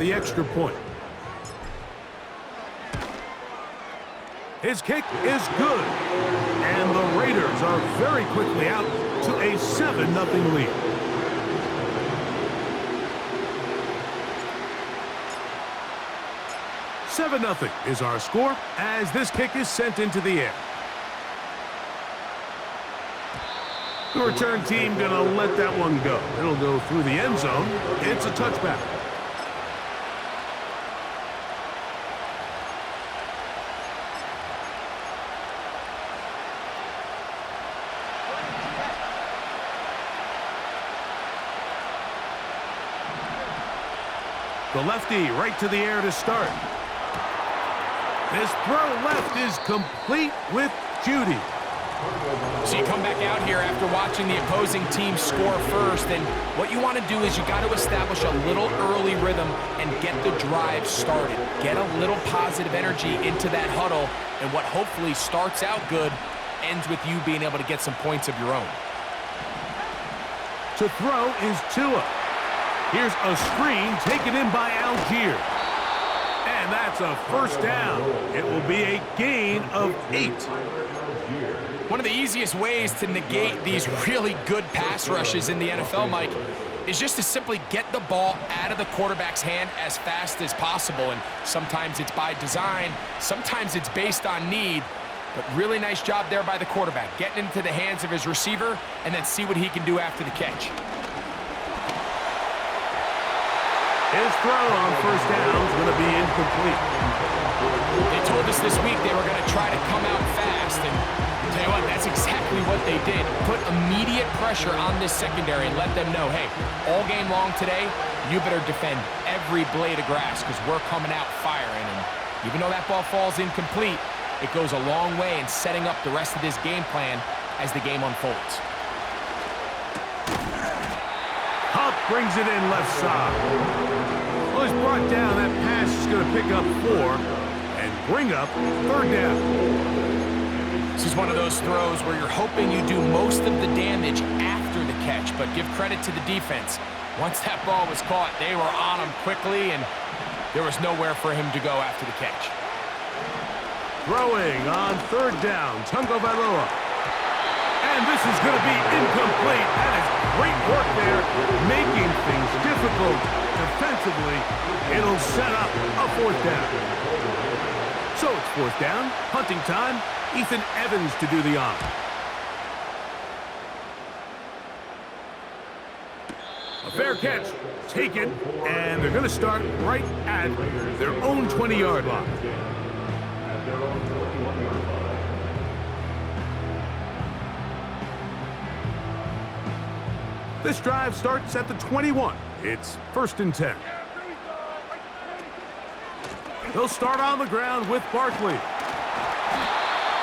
the extra point. His kick is good. And the Raiders are very quickly out to a 7-0 lead. "7-0 is our score as this kick is sent into the air. The return team going to let that one go. It'll go through the end zone. It's a touchback. The lefty right to the air to start. This throw left is complete with Judy. So you come back out here after watching the opposing team score first, and what you want to do is you got to establish a little early rhythm and get the drive started. Get a little positive energy into that huddle, and what hopefully starts out good ends with you being able to get some points of your own. To throw is Tua. Here's a screen taken in by Algier. And that's a first down. It will be a gain of 8. One of the easiest ways to negate these really good pass rushes in the NFL, Mike, is just to simply get the ball out of the quarterback's hand as fast as possible. And sometimes it's by design, sometimes it's based on need. But really nice job there by the quarterback, getting into the hands of his receiver and then see what he can do after the catch. His throw on first down is going to be incomplete. They told us this week they were going to try to come out fast, and tell you what, that's exactly what they did. Put immediate pressure on this secondary and let them know, hey, all game long today, you better defend every blade of grass because we're coming out firing. And even though that ball falls incomplete, it goes a long way in setting up the rest of this game plan as the game unfolds. Hupp brings it in left side. Well, he's brought down. That pass is going to pick up 4 and bring up third down. This is one of those throws where you're hoping you do most of the damage after the catch, but give credit to the defense. Once that ball was caught, they were on him quickly, and there was nowhere for him to go after the catch. Throwing on third down, Tagovailoa. And this is going to be incomplete. That is great work there, making things difficult defensively. It'll set up a fourth down. So it's fourth down, punting time. Ethan Evans to do the honor. A fair catch taken, and they're going to start right at their own 20-yard line. This drive starts at the 21. It's 1st and 10. He'll start on the ground with Barkley.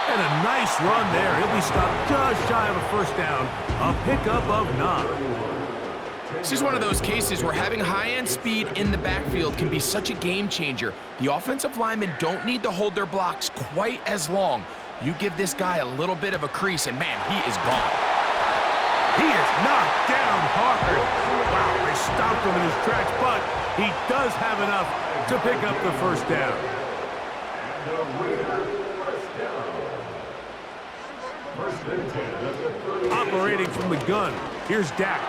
And a nice run there. He'll be stopped just shy of a first down. A pickup of 9. This is one of those cases where having high-end speed in the backfield can be such a game changer. The offensive linemen don't need to hold their blocks quite as long. You give this guy a little bit of a crease, and man, he is gone. He is knocked down hard. Wow, they stopped him in his tracks, but he does have enough to pick up the first down. Operating from the gun, here's Dak.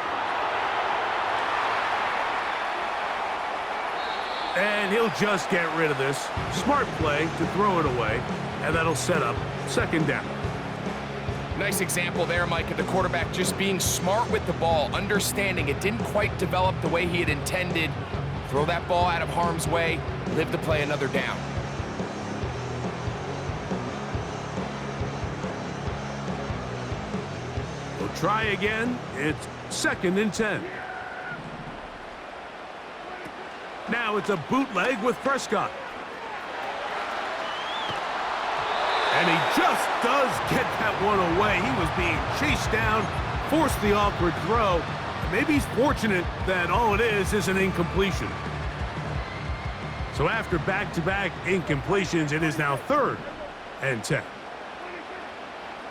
And he'll just get rid of this. Smart play to throw it away, and that'll set up 2nd down. Nice example there, Mike, of the quarterback just being smart with the ball, understanding it didn't quite develop the way he had intended. Throw that ball out of harm's way, live to play another down. We'll try again. It's 2nd and 10. Now it's a bootleg with Prescott. And he just does get that one away. He was being chased down, forced the awkward throw. Maybe he's fortunate that all it is an incompletion. So after back-to-back incompletions, it is now 3rd and 10.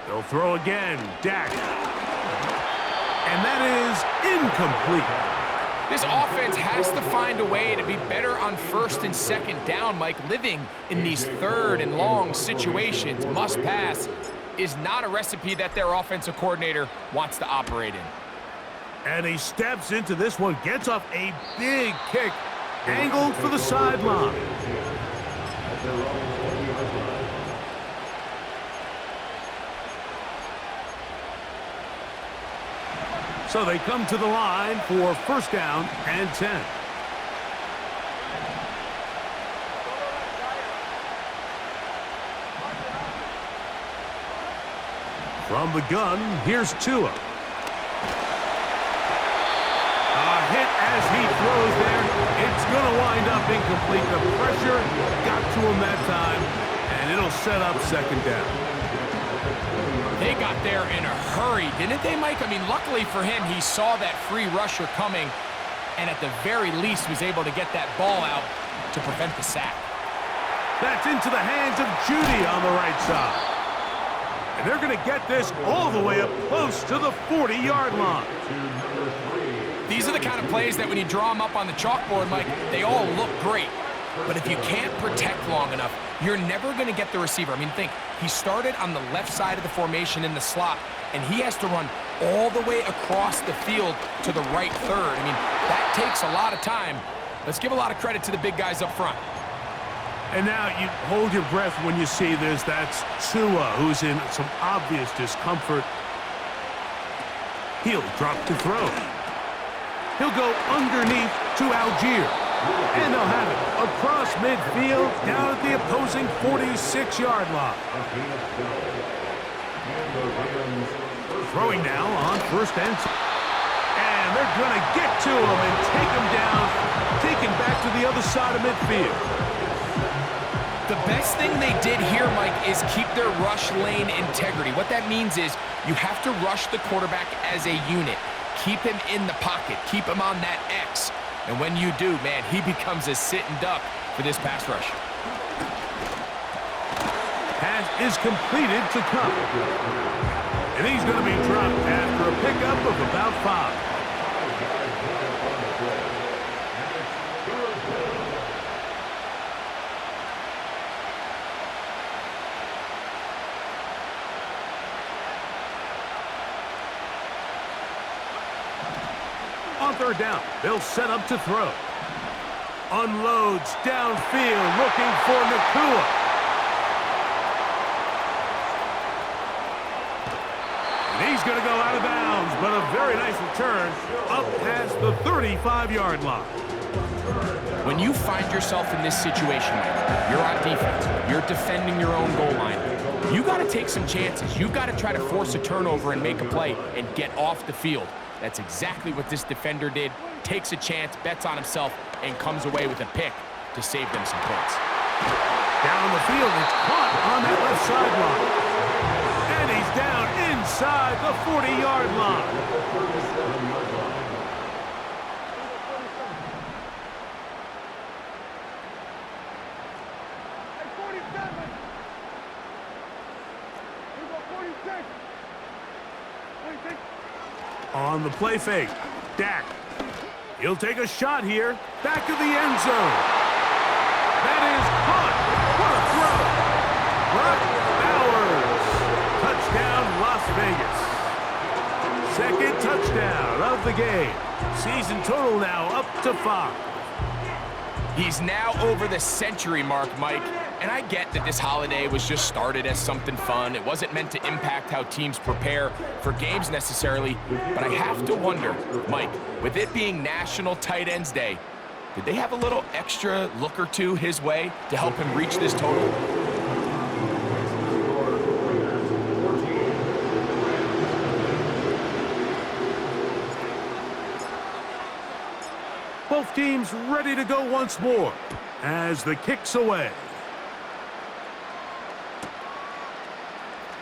They'll throw again. Dak. And that is incomplete. This offense has to find a way to be better on first and second down, Mike. Living in these third and long situations, must pass, is not a recipe that their offensive coordinator wants to operate in. And he steps into this one, gets off a big kick, angled for the sideline. So they come to the line for first down and 10. From the gun, here's Tua. A hit as he throws there. It's going to wind up incomplete. The pressure got to him that time, and it'll set up second down. They got there in a hurry, didn't they, Mike? I mean, luckily for him, he saw that free rusher coming, and at the very least was able to get that ball out to prevent the sack. That's into the hands of Judy on the right side. And they're going to get this all the way up close to the 40-yard line. These are the kind of plays that when you draw them up on the chalkboard, Mike, they all look great. But if you can't protect long enough, you're never going to get the receiver. I mean, think, he started on the left side of the formation in the slot, and he has to run all the way across the field to the right third. I mean, that takes a lot of time. Let's give a lot of credit to the big guys up front. And now you hold your breath when you see this. That's Tua, who's in some obvious discomfort. He'll drop to throw. He'll go underneath to Algier. And they'll have it across midfield down at the opposing 46-yard line. Throwing now on first and 10. And they're going to get to him and take him down, take him back to the other side of midfield. The best thing they did here, Mike, is keep their rush lane integrity. What that means is you have to rush the quarterback as a unit. Keep him in the pocket. Keep him on that X. And when you do, man, he becomes a sitting duck for this pass rush. Pass is completed to Cup. And he's going to be dropped after a pickup of about 5. On third down, they'll set up to throw. Unloads downfield, looking for Nakua. And he's going to go out of bounds, but a very nice return up past the 35-yard line. When you find yourself in this situation, you're on defense, you're defending your own goal line, you got to take some chances. You got to try to force a turnover and make a play and get off the field. That's exactly what this defender did. Takes a chance, bets on himself, and comes away with a pick to save them some points. Down the field, it's caught on that left sideline. And he's down inside the 40-yard line. On the play fake, Dak. He'll take a shot here. Back of the end zone. That is caught. What a throw. Brock Bowers. Touchdown, Las Vegas. Second touchdown of the game. Season total now up to 5. He's now over the century mark, Mike. And I get that this holiday was just started as something fun. It wasn't meant to impact how teams prepare for games necessarily. But I have to wonder, Mike, with it being National Tight Ends Day, did they have a little extra look or two his way to help him reach this total? Both teams ready to go once more as the kick's away.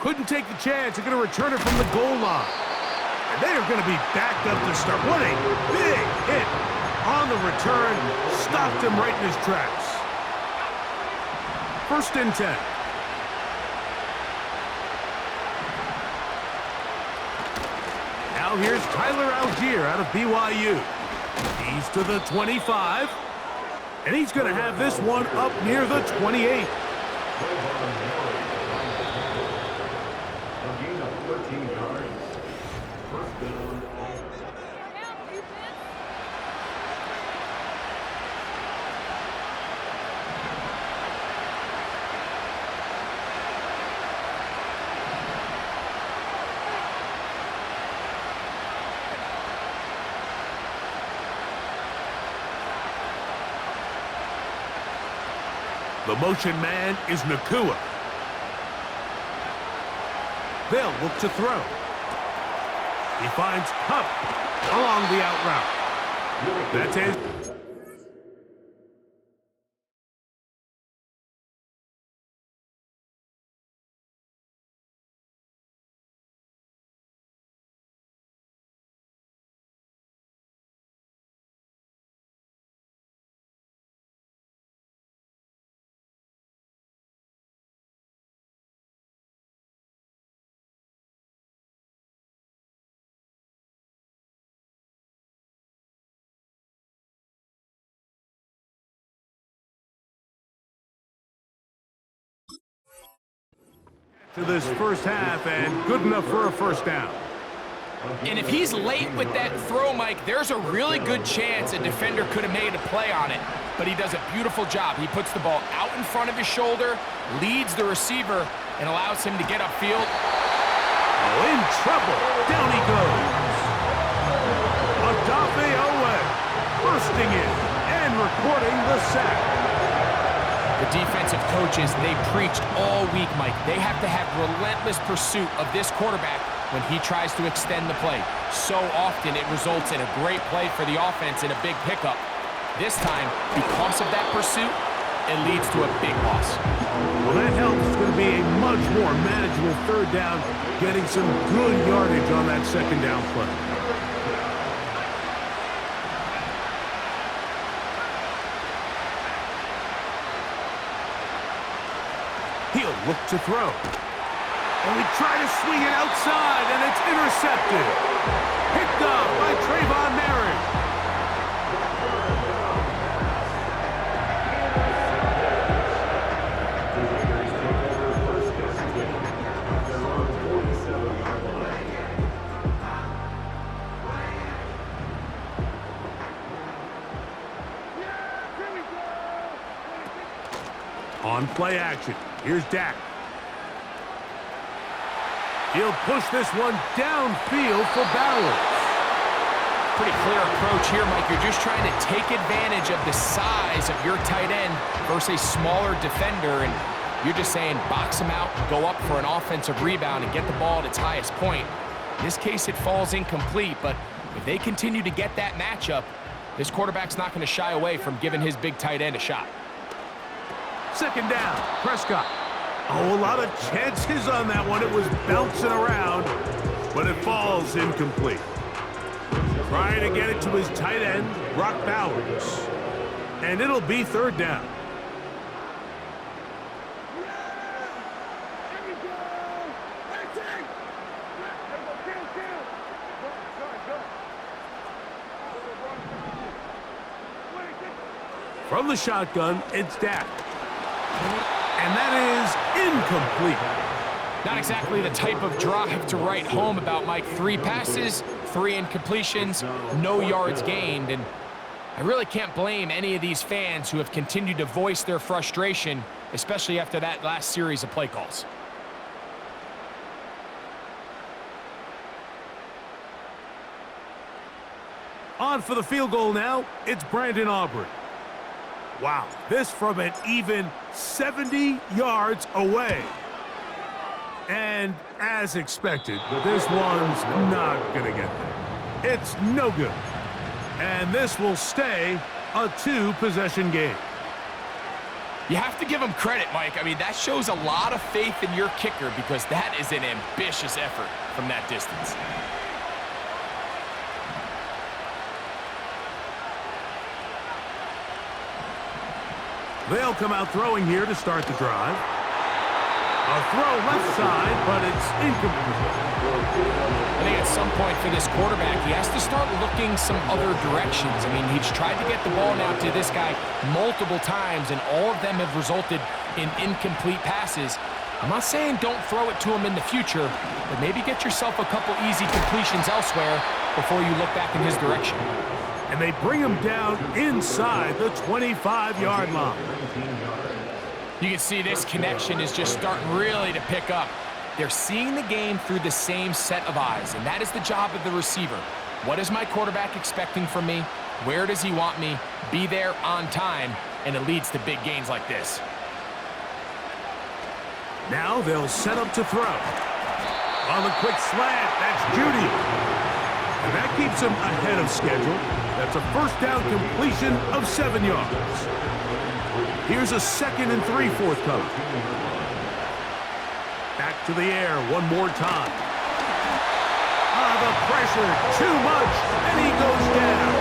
Couldn't take the chance. They're going to return it from the goal line. And they are going to be backed up to start. What a big hit on the return. Stopped him right in his tracks. First and 10. Now here's Tyler Algier out of BYU. He's to the 25. And he's going to have this one up near the 28. The motion man is Nakua. They'll look to throw. He finds Hupp along the out route. That's it. To this first half, and good enough for a first down. And if he's late with that throw, Mike, there's a really good chance a defender could have made a play on it. But he does a beautiful job. He puts the ball out in front of his shoulder, leads the receiver, and allows him to get upfield. Oh, in trouble. Down he goes. Odafe Owe bursting in and recording the sack. The defensive coaches, they preached all week, Mike. They have to have relentless pursuit of this quarterback when he tries to extend the play. So often it results in a great play for the offense and a big pickup. This time, because of that pursuit, it leads to a big loss. Well, that helps. It's going to be a much more manageable third down, getting some good yardage on that second down play. He'll look to throw. And we try to swing it outside, and it's intercepted. Picked up by Trayvon Merritt. On play action, here's Dak. He'll push this one downfield for Bowers. Pretty clear approach here, Mike. You're just trying to take advantage of the size of your tight end versus a smaller defender, and you're just saying box him out, go up for an offensive rebound, and get the ball at its highest point. In this case, it falls incomplete, but if they continue to get that matchup, this quarterback's not going to shy away from giving his big tight end a shot. Second down, Prescott. Oh, a lot of chances on that one. It was bouncing around, but it falls incomplete. Trying to get it to his tight end, Brock Bowers. And it'll be third down. From the shotgun, it's Dak. And that is incomplete. Not exactly the type of drive to write home about, Mike. 3 passes, 3 incompletions, no yards gained. And I really can't blame any of these fans who have continued to voice their frustration, especially after that last series of play calls. On for the field goal now, it's Brandon Aubrey. Wow, this from an even 70 yards away. And as expected, this one's not going to get there. It's no good. And this will stay a 2-possession game. You have to give him credit, Mike. I mean, that shows a lot of faith in your kicker because that is an ambitious effort from that distance. They'll come out throwing here to start the drive. A throw left side, but it's incomplete. I think at some point for this quarterback, he has to start looking some other directions. I mean, he's tried to get the ball now to this guy multiple times, and all of them have resulted in incomplete passes. I'm not saying don't throw it to him in the future, but maybe get yourself a couple easy completions elsewhere before you look back in his direction. And they bring him down inside the 25-yard line. You can see this connection is just starting really to pick up. They're seeing the game through the same set of eyes, and that is the job of the receiver. What is my quarterback expecting from me? Where does he want me? Be there on time, and it leads to big gains like this. Now they'll set up to throw. On the quick slant, that's Judy. And that keeps him ahead of schedule. That's a first down completion of 7 yards. Here's a 2nd and 3 forthcoming. Back to the air one more time. The pressure, too much, and he goes down.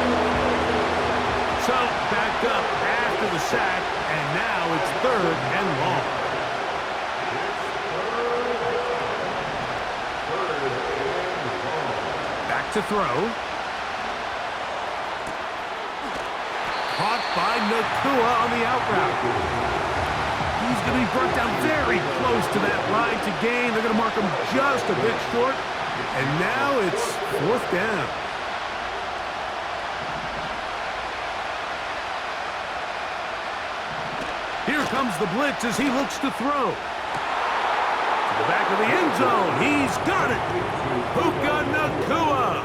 So backed up after the sack, and now it's 3rd and long. Back to throw. Caught by Nakua on the out route. He's going to be brought down very close to that line to gain. They're going to mark him just a bit short. And now it's 4th down. Here comes the blitz as he looks to throw. To the back of the end zone. He's got it. Puka Nakua.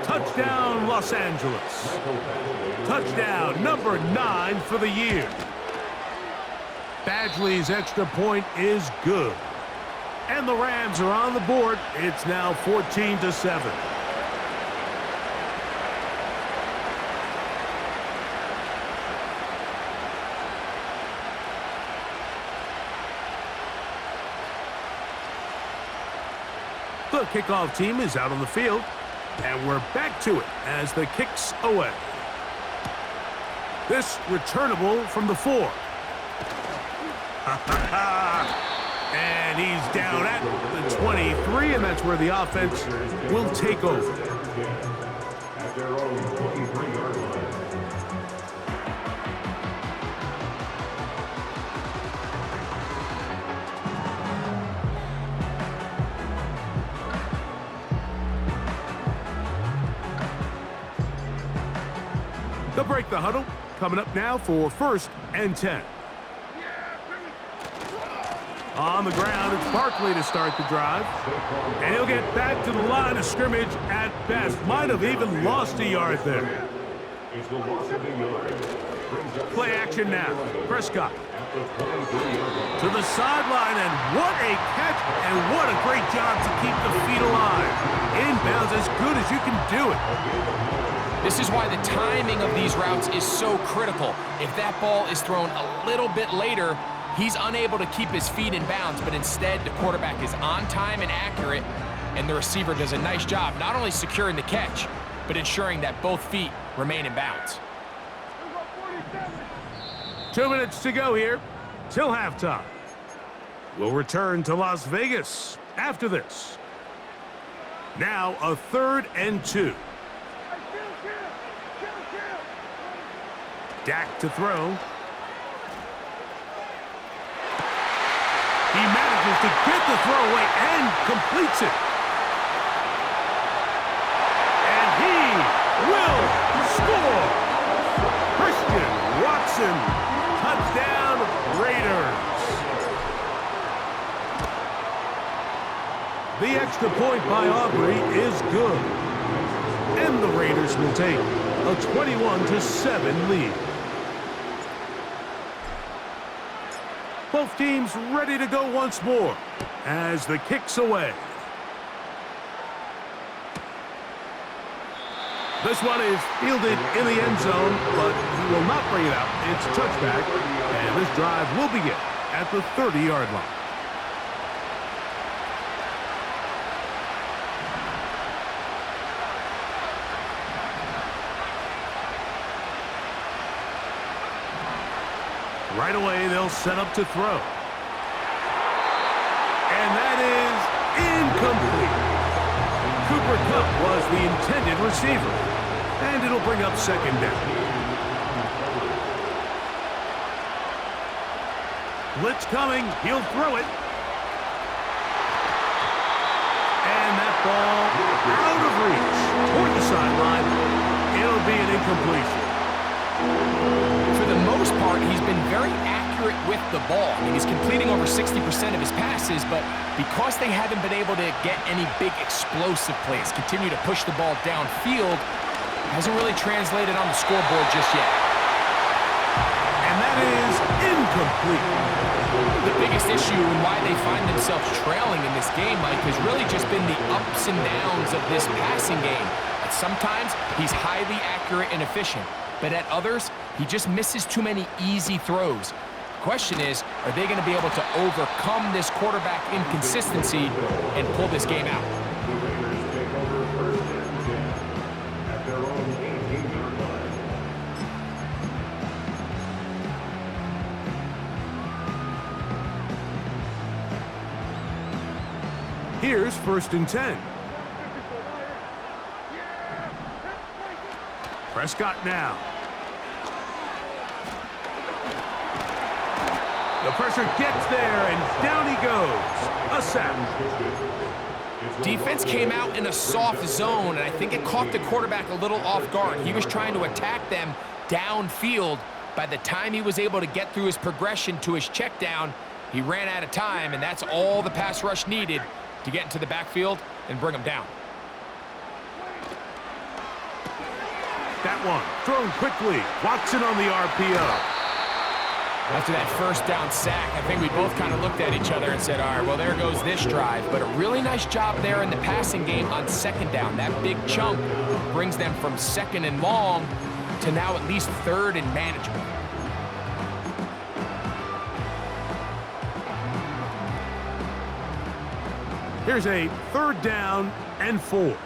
Touchdown, Los Angeles. Touchdown number 9 for the year. Badgley's extra point is good. And the Rams are on the board. It's now 14-7. The kickoff team is out on the field. And we're back to it as the kick's away. This returnable from the 4. And he's down at the 23, and that's where the offense will take over. They'll break the huddle. Coming up now for 1st and 10. On the ground, it's Barkley to start the drive. And he'll get back to the line of scrimmage at best. Might have even lost a yard there. Play action now. Prescott. To the sideline, and what a catch, and what a great job to keep the feet alive. Inbounds as good as you can do it. This is why the timing of these routes is so critical. If that ball is thrown a little bit later, he's unable to keep his feet in bounds, but instead the quarterback is on time and accurate, and the receiver does a nice job not only securing the catch, but ensuring that both feet remain in bounds. 2 minutes to go here till halftime. We'll return to Las Vegas after this. Now a 3rd and 2. Dak to throw. He manages to get the throw away and completes it. And he will score. Christian Watson, touchdown Raiders. The extra point by Aubrey is good. And the Raiders will take a 21-7 lead. Both teams ready to go once more as the kick's away. This one is fielded in the end zone, but he will not bring it out. It's a touchback, and this drive will begin at the 30-yard line. Right away, they'll set up to throw. And that is incomplete. Cooper Kupp was the intended receiver. And it'll bring up second down. Blitz coming. He'll throw it. And that ball out of reach toward the sideline. It'll be an incompletion. For the most part, he's been very accurate with the ball. I mean, he's completing over 60% of his passes, but because they haven't been able to get any big explosive plays, continue to push the ball downfield, hasn't really translated on the scoreboard just yet. And that is incomplete. The biggest issue and why they find themselves trailing in this game, Mike, has really just been the ups and downs of this passing game. At sometimes, he's highly accurate and efficient, but at others, he just misses too many easy throws. The question is, are they going to be able to overcome this quarterback inconsistency and pull this game out? Here's 1st and 10. Prescott now. The pressure gets there, and down he goes. A sack. Defense came out in a soft zone, and I think it caught the quarterback a little off guard. He was trying to attack them downfield. By the time he was able to get through his progression to his check down, he ran out of time, and that's all the pass rush needed to get into the backfield and bring him down. That one thrown quickly. Watson on the RPO. After that first down sack, I think we both kind of looked at each other and said, all right, well, there goes this drive. But a really nice job there in the passing game on 2nd down. That big chunk brings them from 2nd and long to now at least 3rd and manageable. Here's a 3rd down and 4.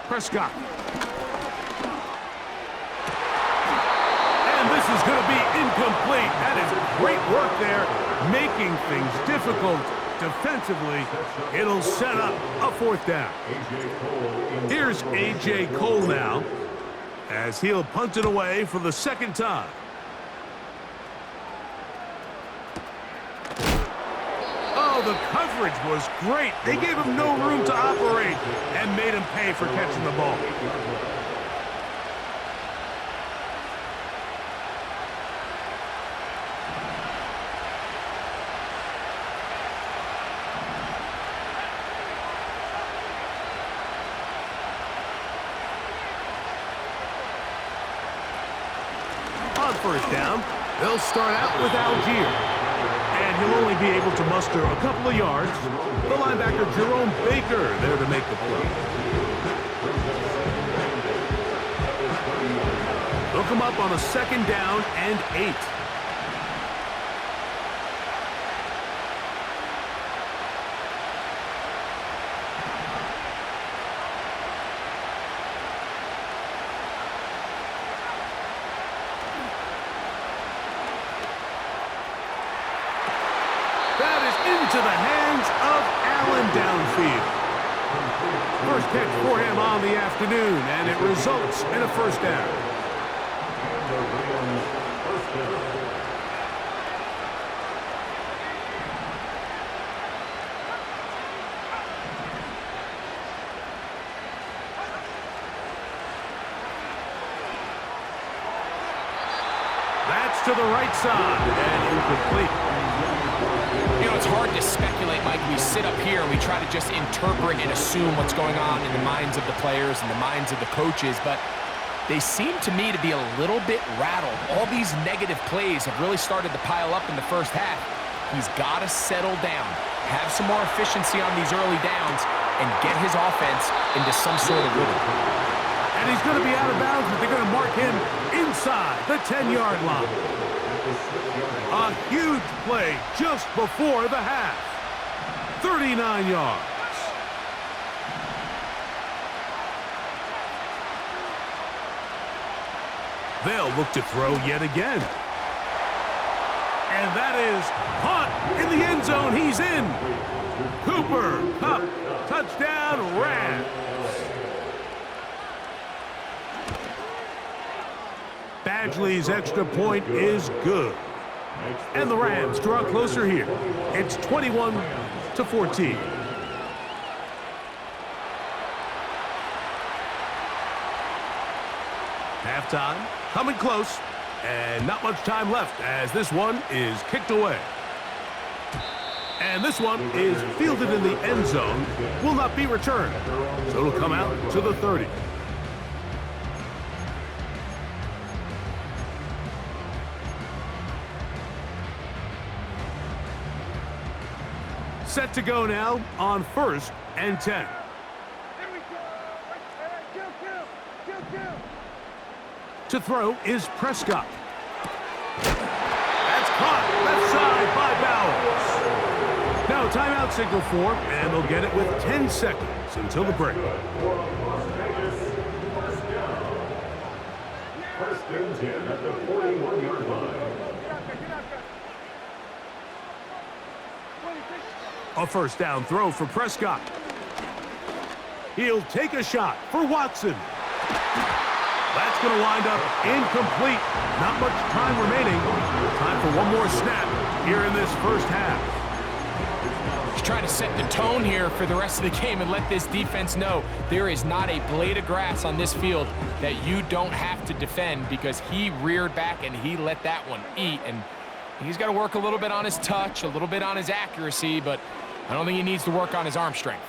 Prescott. And this is going to be incomplete. That is great work there, making things difficult defensively. It'll set up a 4th down. Here's A.J. Cole now, as he'll punt it away for the 2nd time. Oh, the coverage was great. They gave him no room to operate and made him pay for catching the ball. On 1st down, they'll start out with Algier. And he'll only be able to muster a couple of yards. The linebacker, Jerome Baker, there to make the play. They'll come up on a 2nd down and 8. Into the hands of Allen downfield. First catch for him on the afternoon, and it results in a 1st down. That's to the right side, and incomplete. You know, it's hard to speculate, Mike. We sit up here and we try to just interpret and assume what's going on in the minds of the players and the minds of the coaches, but they seem to me to be a little bit rattled. All these negative plays have really started to pile up in the 1st half. He's got to settle down, have some more efficiency on these early downs, and get his offense into some sort of rhythm. And he's going to be out of bounds, but they're going to mark him inside the 10-yard line. A huge play just before the half. 39 yards. They'll look to throw yet again. And that is caught in the end zone. He's in. Cooper Kupp, touchdown Rams. Badgley's extra point is good. And the Rams draw closer here. It's 21-14. Halftime, coming close, and not much time left as this one is kicked away. And this one is fielded in the end zone, will not be returned, so it'll come out to the 30. Set to go now on 1st and 10. To throw is Prescott. That's caught left side by Bowers. Now timeout signal for, and they'll get it with 10 seconds until the break. First and 10 at the 41-yard line. A first down throw for Prescott. He'll take a shot for Watson. That's going to wind up incomplete. Not much time remaining. Time for one more snap here in this first half. He's trying to set the tone here for the rest of the game and let this defense know there is not a blade of grass on this field that you don't have to defend, because he reared back and he let that one eat. And he's got to work a little bit on his touch, a little bit on his accuracy, but I don't think he needs to work on his arm strength.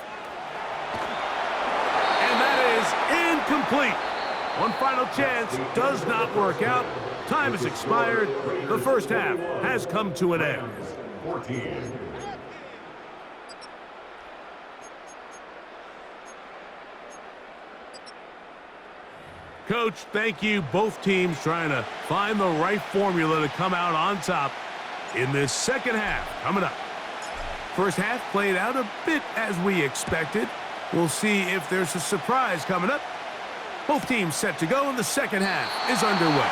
And that is incomplete. One final chance does not work out. Time has expired. The first half has come to an end. 14. Coach, thank you. Both teams trying to find the right formula to come out on top in this second half coming up. First half played out a bit as we expected. We'll see if there's a surprise coming up. Both teams set to go, and the second half is underway.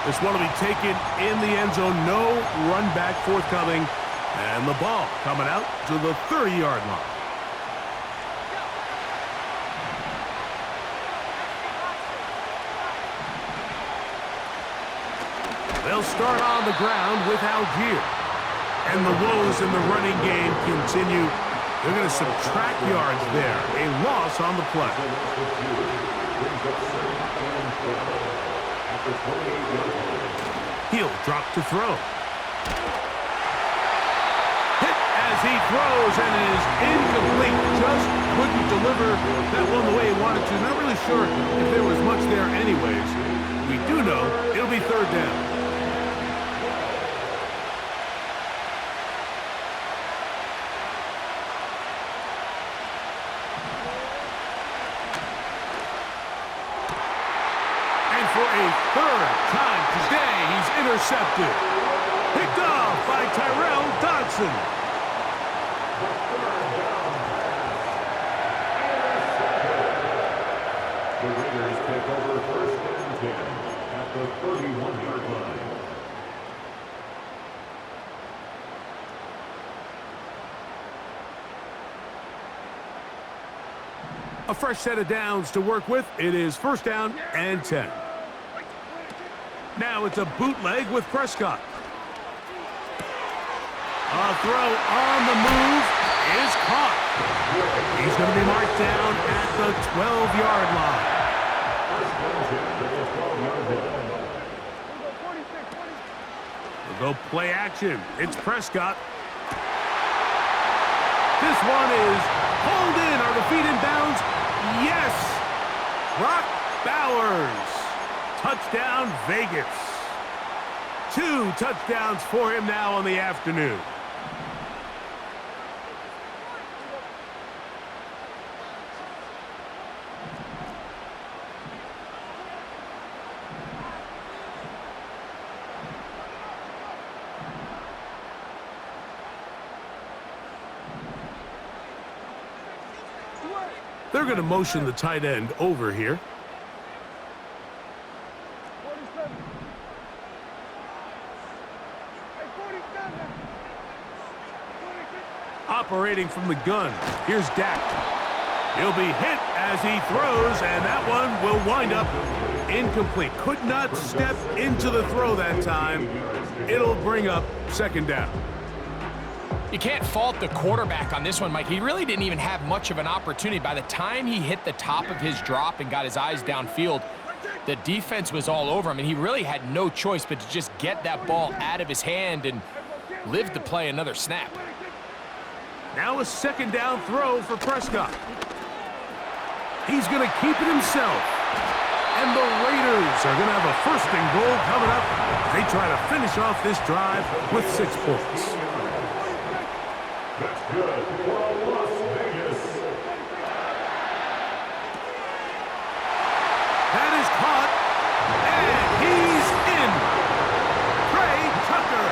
This one will be taken in the end zone. No run back forthcoming. And the ball coming out to the 30-yard line. They'll start on the ground with Algier. And the woes in the running game continue. They're going to subtract yards there. A loss on the play. He'll drop to throw. Hit as he throws, and it is incomplete. Just couldn't deliver that one the way he wanted to. Not really sure if there was much there anyways. We do know it'll be third down. For a third time today, he's intercepted. Picked off by Tyrell Dodson. The Raiders take over first and 10 at the 31-yard line. A fresh set of downs to work with. It is first down and 10. Now it's a bootleg with Prescott. A throw on the move is caught. He's going to be marked down at the 12-yard line. We'll go play action. It's Prescott. This one is pulled in. Are the feet in bounds? Yes. Brock Bowers. Touchdown, Vegas. 2 touchdowns for him now on the afternoon. They're going to motion the tight end over here. Operating from the gun, here's Dak. He'll be hit as he throws, and that one will wind up incomplete. Could not step into the throw that time. It'll bring up second down. You can't fault the quarterback on this one, Mike. He really didn't even have much of an opportunity. By the time he hit the top of his drop and got his eyes downfield, the defense was all over him, and he really had no choice but to just get that ball out of his hand and live to play another snap. Now a second down throw for Prescott. He's going to keep it himself. And the Raiders are going to have a first and goal coming up. They try to finish off this drive with 6 points. That's good for Las Vegas. That is caught. And he's in. Trey Tucker.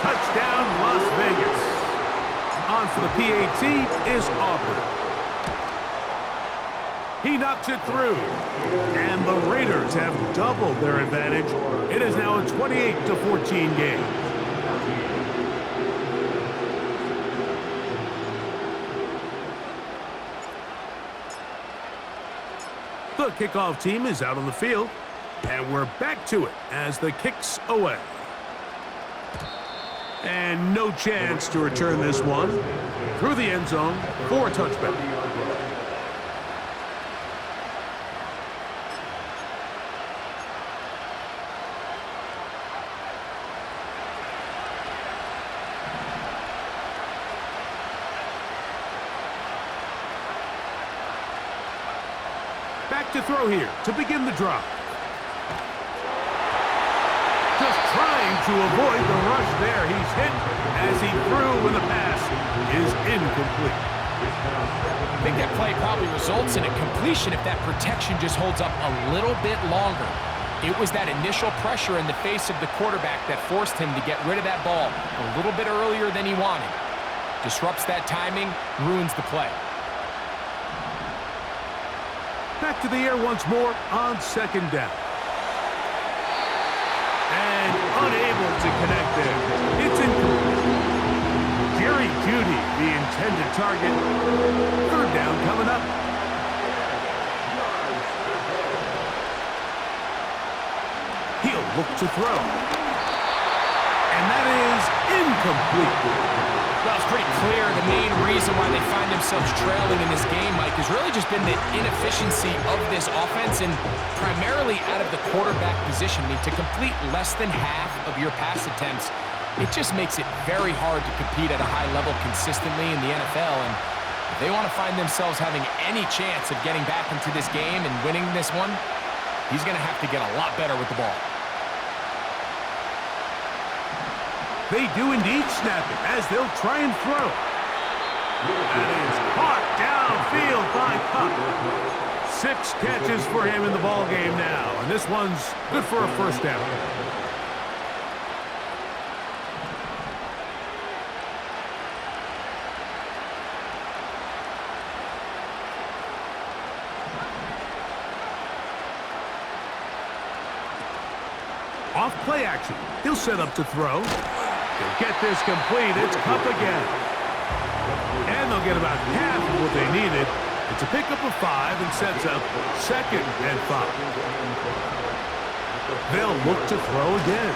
Touchdown, Las Vegas. On for the PAT is Auburn. He knocks it through. And the Raiders have doubled their advantage. It is now a 28-14 game. The kickoff team is out on the field. And we're back to it as the kick's away. And no chance to return this one. Through the end zone for a touchback. Back to throw here to begin the drive. Just trying to avoid the rush there. He's hit as he threw when the pass is incomplete. I think that play probably results in a completion if that protection just holds up a little bit longer. It was that initial pressure in the face of the quarterback that forced him to get rid of that ball a little bit earlier than he wanted. Disrupts that timing, ruins the play. Back to the air once more on second down. And unable to connect there. It's incomplete. Jerry Jeudy, the intended target. Third down coming up. He'll look to throw. And that is incomplete. Well, it's pretty clear the main reason why they find themselves trailing in this game, Mike, has really just been the inefficiency of this offense and primarily out of the quarterback position. I mean, to complete less than half of your pass attempts, it just makes it very hard to compete at a high level consistently in the NFL. And if they want to find themselves having any chance of getting back into this game and winning this one, he's going to have to get a lot better with the ball. They do indeed snap it as they'll try and throw. That is caught downfield by Cup. 6 catches for him in the ball game now, and this one's good for a first down. Off play action. He'll set up to throw. They'll get this complete. It's Cup again. And they'll get about half of what they needed. It's a pickup of 5 and sets up second and 5. They'll look to throw again.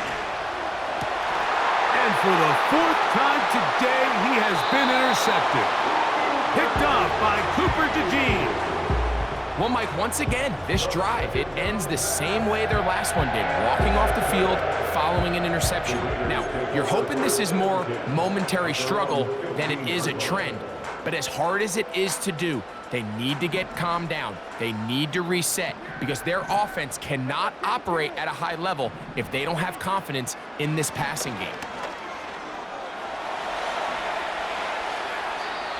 And for the 4th time today, he has been intercepted. Picked off by Cooper DeJean. Well, Mike, once again, this drive, it ends the same way their last one did, walking off the field following an interception. Now, you're hoping this is more momentary struggle than it is a trend, but as hard as it is to do, they need to get calmed down. They need to reset because their offense cannot operate at a high level if they don't have confidence in this passing game.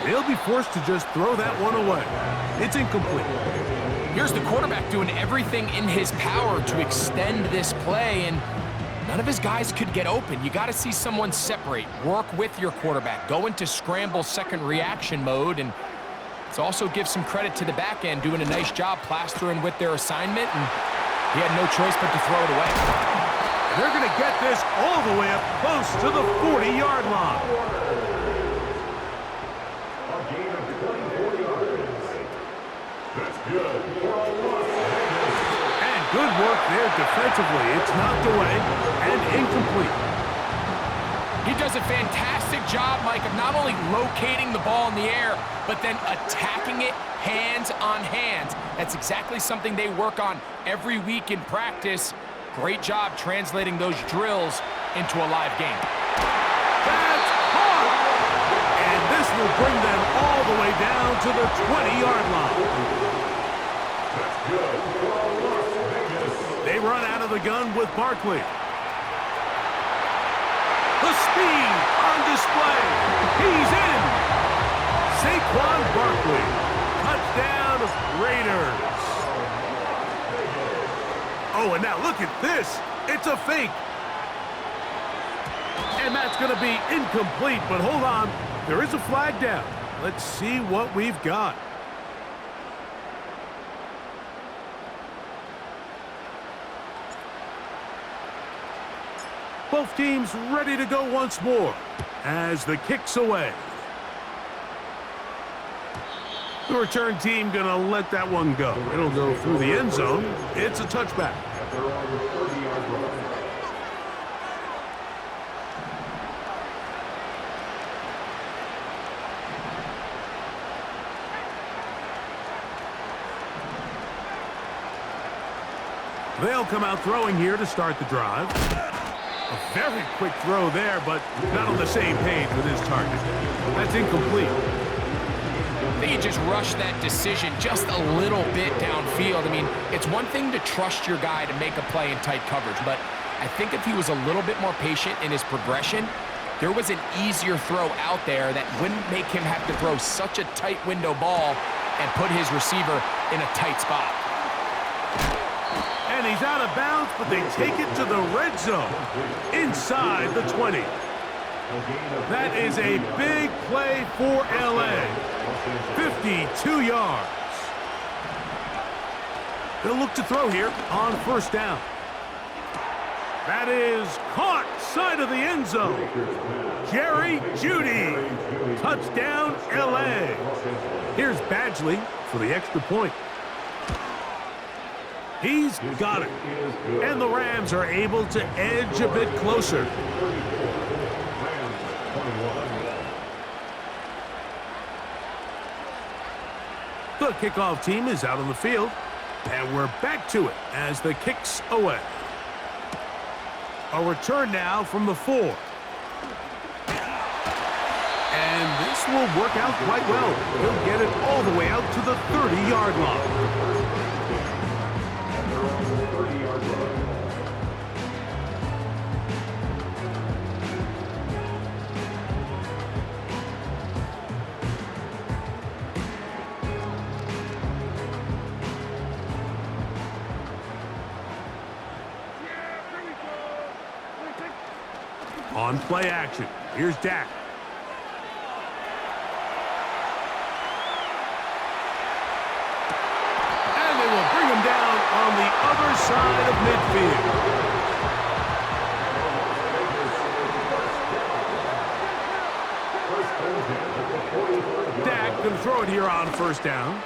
They'll be forced to just throw that one away. It's incomplete. Here's the quarterback doing everything in his power to extend this play, and none of his guys could get open. You got to see someone separate, work with your quarterback, go into scramble second reaction mode, and let's also give some credit to the back end doing a nice job plastering with their assignment, and he had no choice but to throw it away. They're going to get this all the way up close to the 40-yard line. A gain of 24 yards. That's good. And good work there defensively. It's knocked away and incomplete. He does a fantastic job, Mike, of not only locating the ball in the air, but then attacking it hands on hands. That's exactly something they work on every week in practice. Great job translating those drills into a live game. That's caught! And this will bring them all the way down to the 20-yard line. That's good. They run out of the gun with Barkley. The speed on display. He's in. Saquon Barkley. Touchdown, Raiders. Oh, and now look at this. It's a fake. And that's going to be incomplete, but hold on. There is a flag down. Let's see what we've got. Both teams ready to go once more as the kick's away. The return team going to let that one go. It'll go through the end zone. It's a touchback. They're on the 30-yard line. They'll come out throwing here to start the drive. A very quick throw there, but not on the same page with his target. That's incomplete. I think he just rushed that decision just a little bit downfield. I mean, it's one thing to trust your guy to make a play in tight coverage, but I think if he was a little bit more patient in his progression, there was an easier throw out there that wouldn't make him have to throw such a tight window ball and put his receiver in a tight spot. And he's out of bounds, but they take it to the red zone inside the 20. That is a big play for L.A. 52 yards. They'll look to throw here on first down. That is caught side of the end zone. Jerry Jeudy. Touchdown, L.A. Here's Badgley for the extra point. He's got it. And the Rams are able to edge a bit closer. The kickoff team is out on the field. And we're back to it as the kick's away. A return now from the 4. And this will work out quite well. He'll get it all the way out to the 30-yard line. On play action, here's Dak. And they will bring him down on the other side of midfield. Dak can throw it here on first down.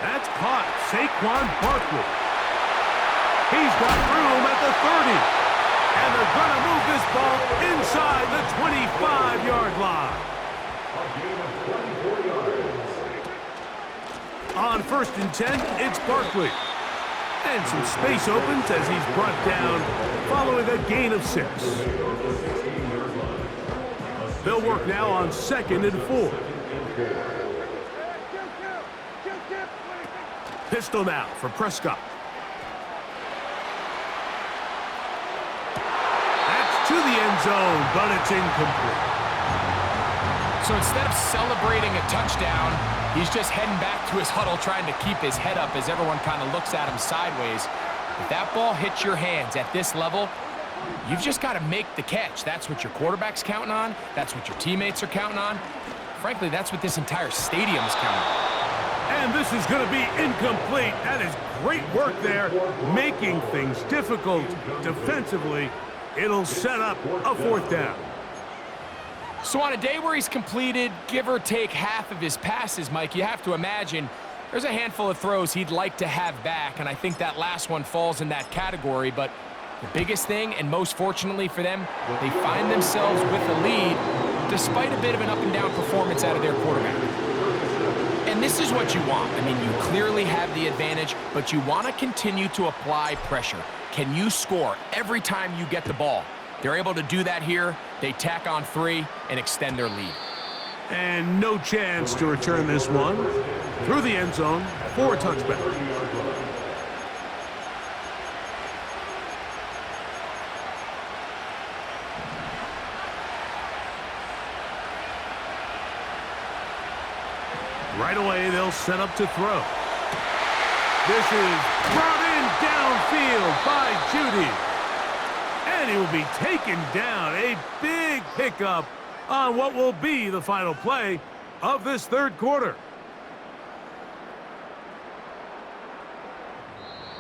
That's caught. Saquon Barkley. He's got room at the 30. And they're going to move this ball inside the 25-yard line. On first and 10, it's Barkley. And some space opens as he's brought down following a gain of 6. They'll work now on second and 4. Pistol now for Prescott. To the end zone, but it's incomplete. So instead of celebrating a touchdown, he's just heading back to his huddle trying to keep his head up as everyone kind of looks at him sideways. If that ball hits your hands at this level, you've just got to make the catch. That's what your quarterback's counting on. That's what your teammates are counting on. Frankly, that's what this entire stadium is counting on. And this is going to be incomplete. That is great work there, making things difficult defensively. It'll set up a 4th down. So on a day where he's completed, give or take half of his passes, Mike, you have to imagine there's a handful of throws he'd like to have back, and I think that last one falls in that category. But the biggest thing, and most fortunately for them, they find themselves with a lead despite a bit of an up-and-down performance out of their quarterback. And this is what you want. I mean, you clearly have the advantage, but you want to continue to apply pressure. Can you score every time you get the ball? They're able to do that here. They tack on 3 and extend their lead. And no chance to return this one through the end zone for a touchback. Right away, they'll set up to throw. This is brought in downfield by Judy. And he will be taken down. A big pickup on what will be the final play of this 3rd quarter.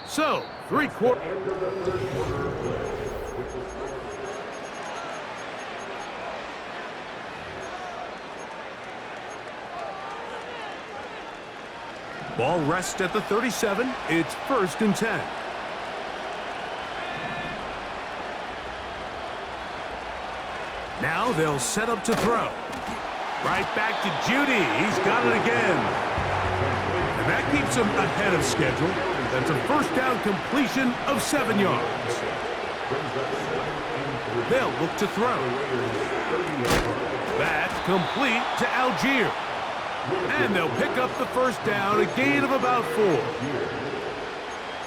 So, 3 quarters. Ball rests at the 37. It's 1st and 10. Now they'll set up to throw. Right back to Judy. He's got it again. And that keeps him ahead of schedule. That's a 1st down completion of 7 yards. They'll look to throw. That's complete to Algier. And they'll pick up the 1st down, a gain of about 4.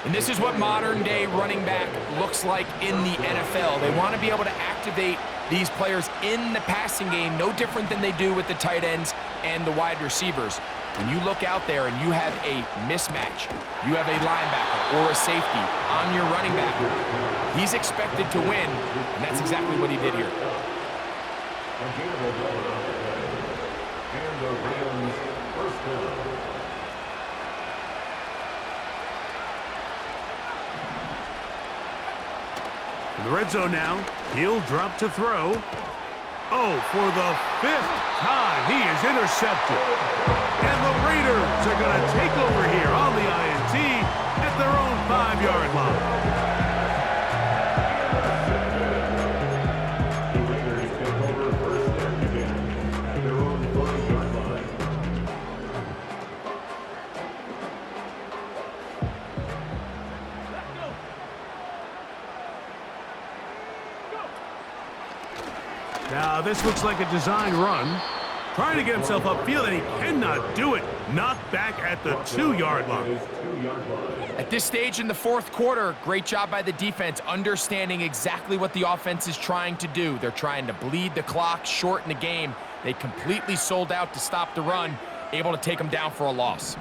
And this is what modern-day running back looks like in the NFL. They want to be able to activate these players in the passing game, no different than they do with the tight ends and the wide receivers. When you look out there and you have a mismatch, you have a linebacker or a safety on your running back, he's expected to win, and that's exactly what he did here. And the Rams' 1st down. In the red zone now, he'll drop to throw. Oh, for the 5th time, he is intercepted. And the Raiders are going to take over here on the INT at their own 5-yard line. The Raiders take over 1st and 10 at their own 5-yard line. Now, this looks like a design run. Trying to get himself upfield, and he cannot do it. Knocked back at the 2-yard line. At this stage in the 4th quarter, great job by the defense, understanding exactly what the offense is trying to do. They're trying to bleed the clock, shorten the game. They completely sold out to stop the run, able to take them down for a loss.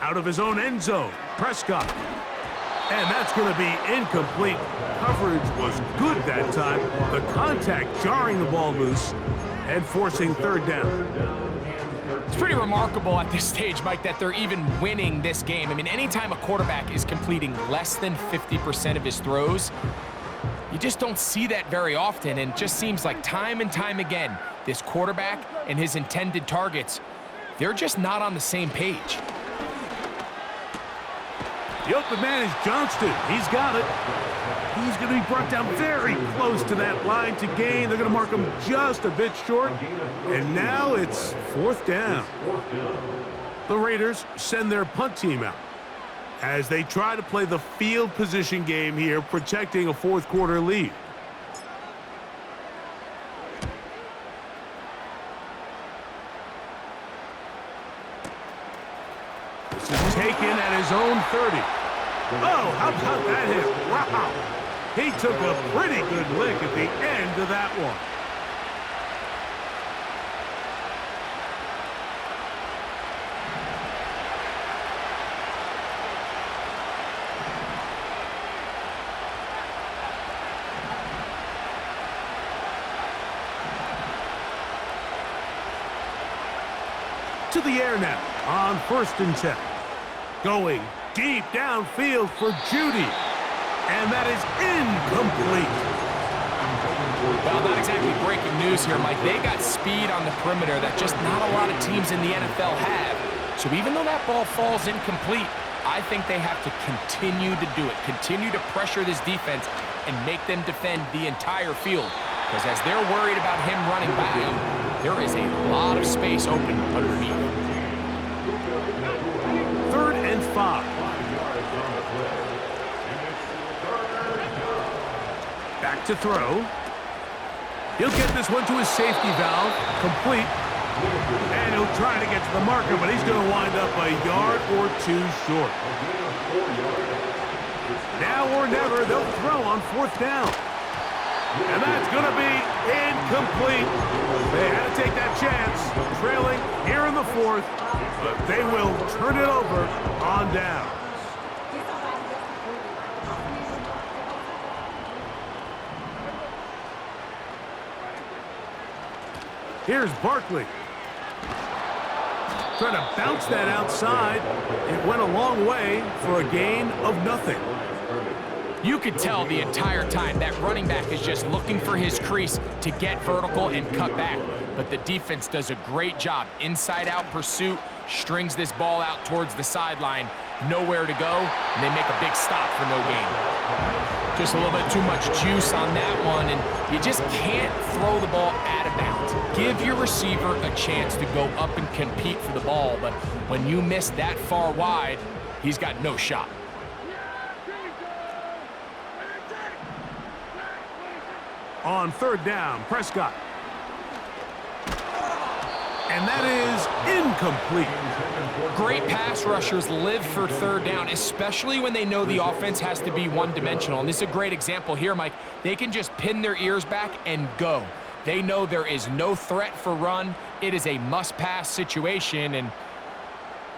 Out of his own end zone, Prescott. And that's going to be incomplete. Coverage was good that time. The contact jarring the ball loose and forcing 3rd down. It's pretty remarkable at this stage, Mike, that they're even winning this game. I mean, anytime a quarterback is completing less than 50% of his throws, you just don't see that very often, and it just seems like time and time again, this quarterback and his intended targets, they're just not on the same page. The open man is Johnston. He's got it. He's going to be brought down very close to that line to gain. They're going to mark him just a bit short. And now it's 4th down. The Raiders send their punt team out as they try to play the field position game here, protecting a 4th quarter lead. This is taken at his own 30. Oh, how about that hit? Wow. He took a pretty good lick at the end of that one. to the air now on 1st and 10. Going deep downfield for Judy. And that is incomplete. Well, not exactly breaking news here, Mike. They got speed on the perimeter that just not a lot of teams in the NFL have. So even though that ball falls incomplete, I think they have to continue to do it. Continue to pressure this defense and make them defend the entire field. Because as they're worried about him running by them, there is a lot of space open underneath. 3rd and 5. Back to throw. He'll get this one to his safety valve, complete. And he'll try to get to the marker, but he's going to wind up a yard or 2 short. Now or never, they'll throw on 4th down. And that's going to be incomplete. They had to take that chance, trailing here in the 4th, but they will turn it over on down. Here's Barkley. Trying to bounce that outside. It went a long way for a gain of nothing. You could tell the entire time that running back is just looking for his crease to get vertical and cut back. But the defense does a great job. Inside-out pursuit, strings this ball out towards the sideline. Nowhere to go, and they make a big stop for no gain. Just a little bit too much juice on that one, and you just can't throw the ball out of bounds. Give your receiver a chance to go up and compete for the ball, but when you miss that far wide, he's got no shot. On 3rd down, Prescott. And that is incomplete. Great pass rushers live for 3rd down, especially when they know the offense has to be one-dimensional. And this is a great example here, Mike. They can just pin their ears back and go. They know there is no threat for run. It is a must-pass situation, and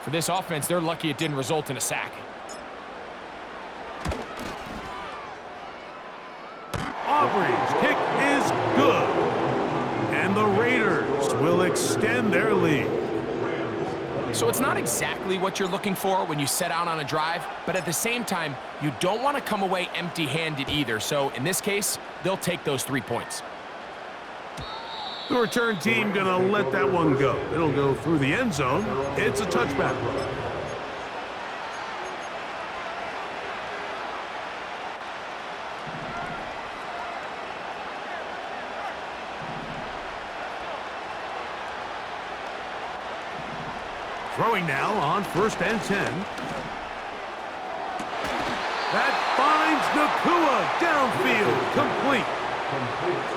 for this offense, they're lucky it didn't result in a sack. Aubrey's kick is good. And the Raiders will extend their lead. So it's not exactly what you're looking for when you set out on a drive, but at the same time, you don't want to come away empty-handed either. So in this case, they'll take those 3 points. The return team going to let that one go. It'll go through the end zone. It's a touchback. Throwing now on 1st and 10. That finds Nakua downfield, complete.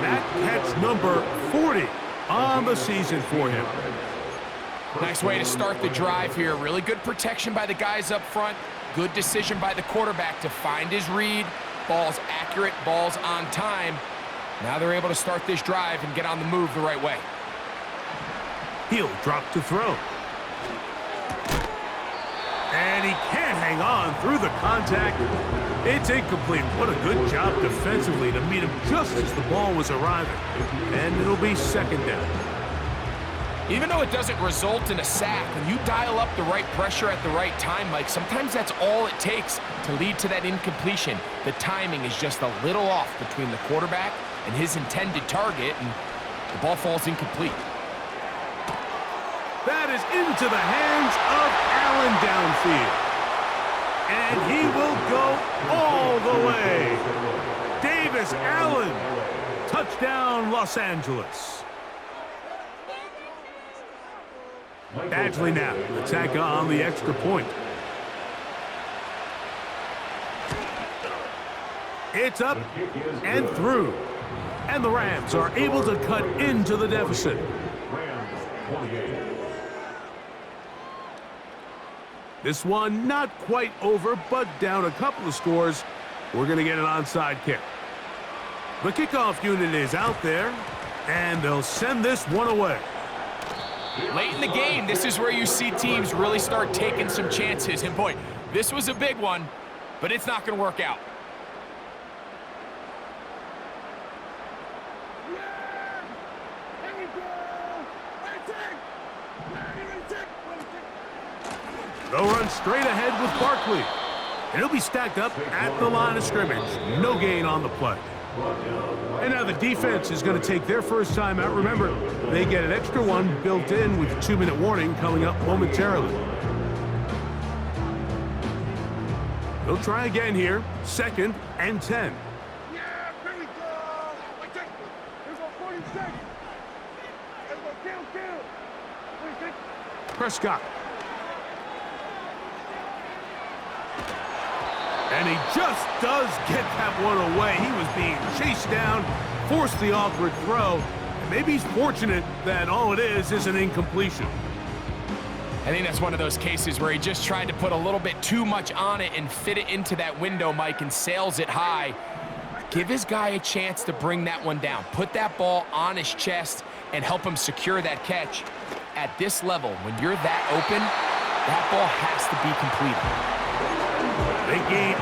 That catch number 40 on the season for him. Nice way to start the drive here. Really good protection by the guys up front. Good decision by the quarterback to find his read. Ball's accurate, ball's on time. Now they're able to start this drive and get on the move the right way. He'll drop to throw. And he can't hang on through the contact. It's incomplete. What a good job defensively to meet him just as the ball was arriving. And it'll be 2nd down. Even though it doesn't result in a sack, when you dial up the right pressure at the right time, Mike, sometimes that's all it takes to lead to that incompletion. The timing is just a little off between the quarterback and his intended target, and the ball falls incomplete. That is into the hands of Allen downfield. And he will go all the way. Davis Allen. Touchdown, Los Angeles. Badgley now. Attack on the extra point. It's up and through. And the Rams are able to cut into the deficit. This one not quite over, but down a couple of scores. We're going to get an onside kick. The kickoff unit is out there, and they'll send this one away. Late in the game, this is where you see teams really start taking some chances. And boy, this was a big one, but it's not going to work out. They'll run straight ahead with Barkley. And he'll be stacked up at the line of scrimmage. No gain on the play. And now the defense is going to take their first time out. Remember, they get an extra one built in with a 2-minute warning coming up momentarily. They'll try again here. 2nd and 10. Yeah, here we go. Wait, here's our 40 seconds. Let's go, count. 26. Prescott. And he just does get that one away. He was being chased down, forced the awkward throw. And maybe he's fortunate that all it is an incompletion. I think that's one of those cases where he just tried to put a little bit too much on it and fit it into that window, Mike, and sails it high. Give his guy a chance to bring that one down. Put that ball on his chest and help him secure that catch. At this level, when you're that open, that ball has to be completed. They gain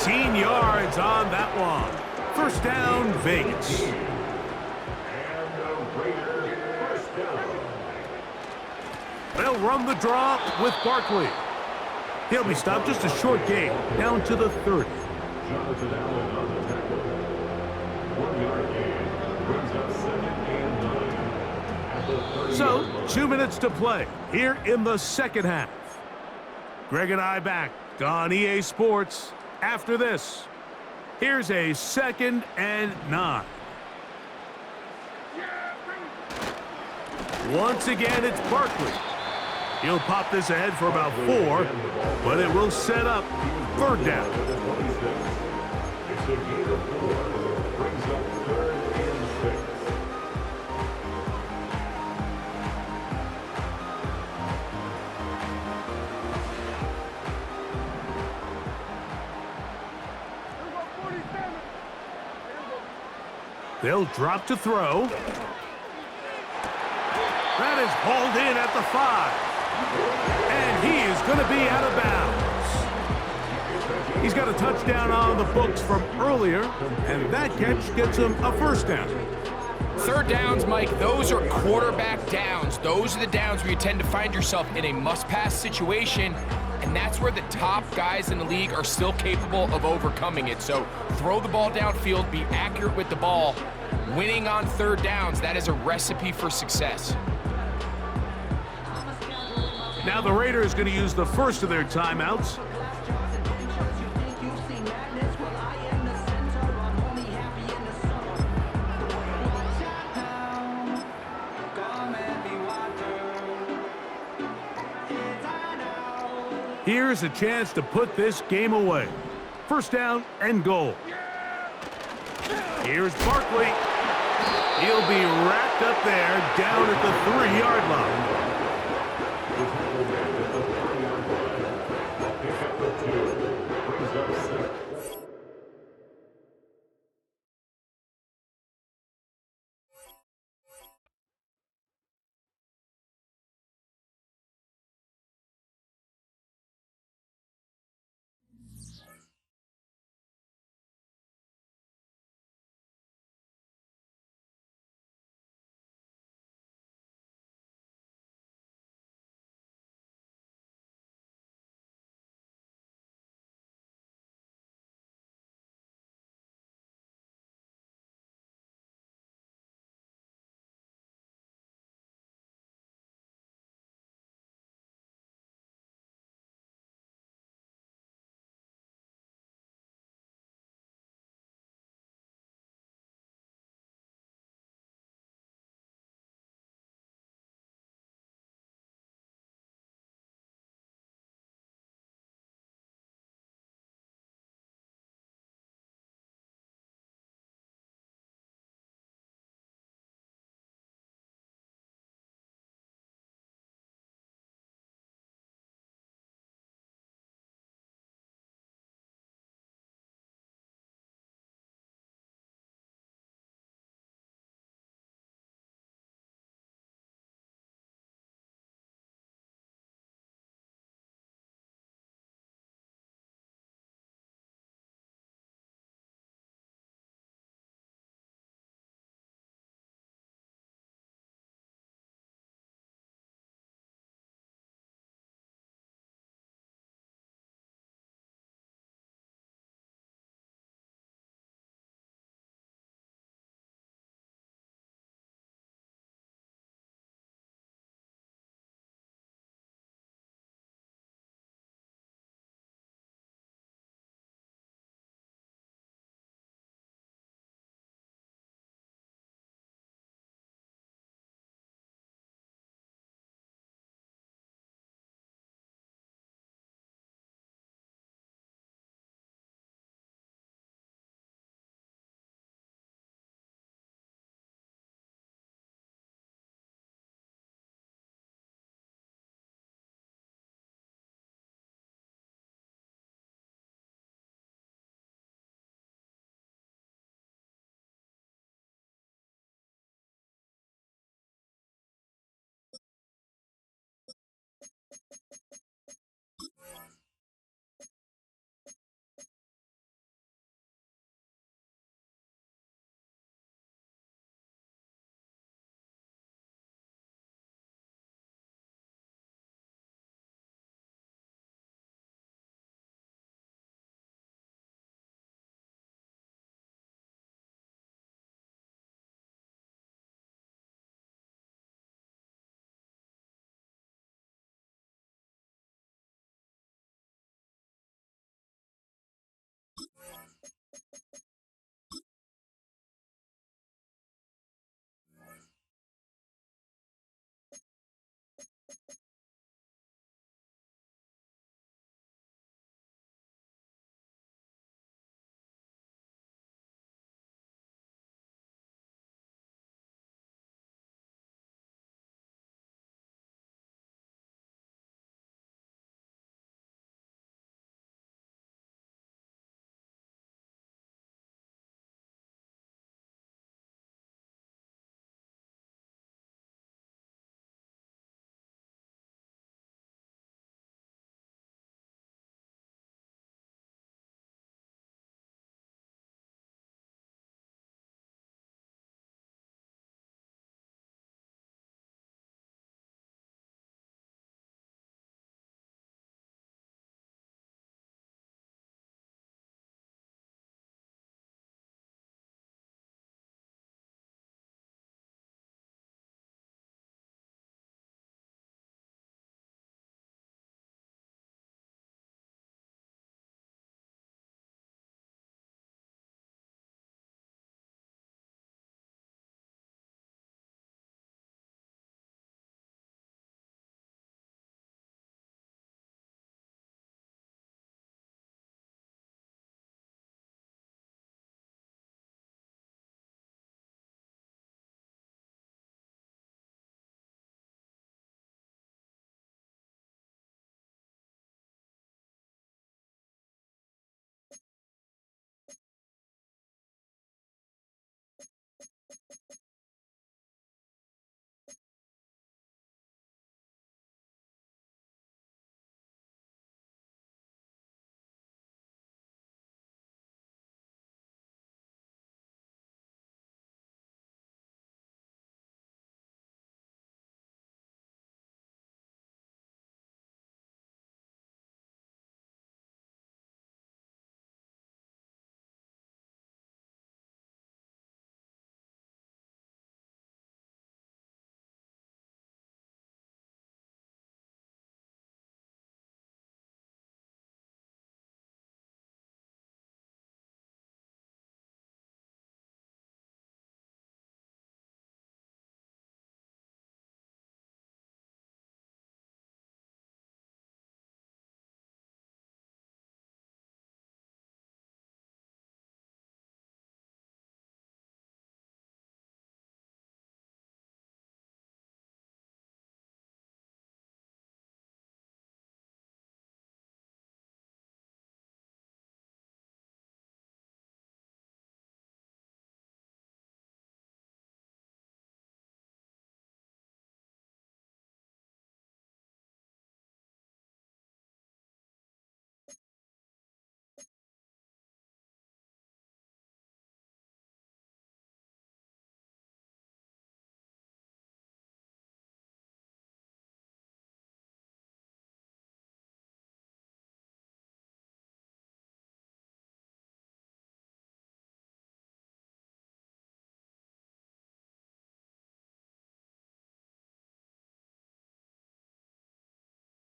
18 yards on that one. First down, Vegas. And the Raiders first down. They'll run the draw with Barkley. He'll be stopped just a short gain, down to the 30. Jonathan Allen on the tackle. 1-yard gain brings up 2nd and 9 at the 30. So, 2 minutes to play here in the second half. Greg and I back on EA Sports after this. Here's a 2nd and 9. Once again, it's Barkley. He'll pop this ahead for about 4, but it will set up 3rd down. It's a gain of 4. Brings up 3rd and 6. They'll drop to throw. That is hauled in at the 5. And he is going to be out of bounds. He's got a touchdown on the books from earlier, and that catch gets him a 1st down. 3rd downs, Mike, those are quarterback downs. Those are the downs where you tend to find yourself in a must-pass situation, and that's where the top guys in the league are still capable of overcoming it. So throw the ball downfield, be accurate with the ball. Winning on 3rd downs, that is a recipe for success. Now the Raiders going to use the first of their timeouts. Here's a chance to put this game away. 1st down and goal. Here's Barkley. He'll be wrapped up there down at the 3-yard line.